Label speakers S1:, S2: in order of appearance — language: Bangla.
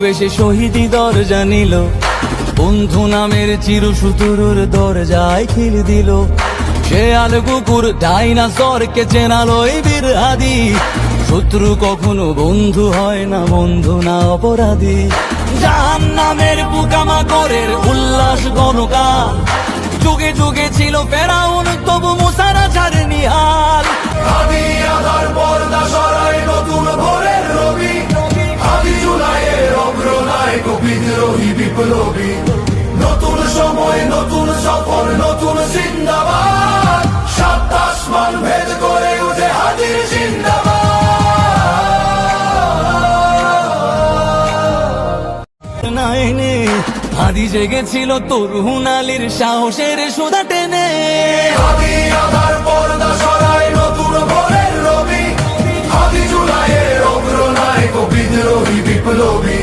S1: বেশে শহীদি দরজা নিল, বন্ধু নামের চিরসুতুরুর দরজায় খিল দিল। সে আল কুকুর ডাইনাসরকে চেনালোই বীর আদি। শত্রু কখনো বন্ধু হয় না, বন্ধু না অপরাধী। জাহান্নামের পোকামাকড়ের উল্লাস গণকাল, যুগে যুগে ছিল ফেরাউন, তবু মুসারা ছাড়েনি হাল।
S2: আদি আধার পর্দা সরায় নতুন ভোরের রবি, আদি জুলাইয়ের অগ্রনায়ক বিদ্রোহী বিপ্লবী। নতুন সময়, নতুন সফর, নতুন জিন্দাবাদ। সাত আসমান ভেদ করে উঠে হাজির জিন্দাবাদ।
S1: নাইনে আদি জেগেছিল তরুণ আলীর সাহসের সুধা টেনে।
S2: আদি আধার পর্দা সরায় নতুন ভোরের রবি, আদি জুলাইয়ের অগ্রনায়ক বিদ্রোহী বিপ্লবী।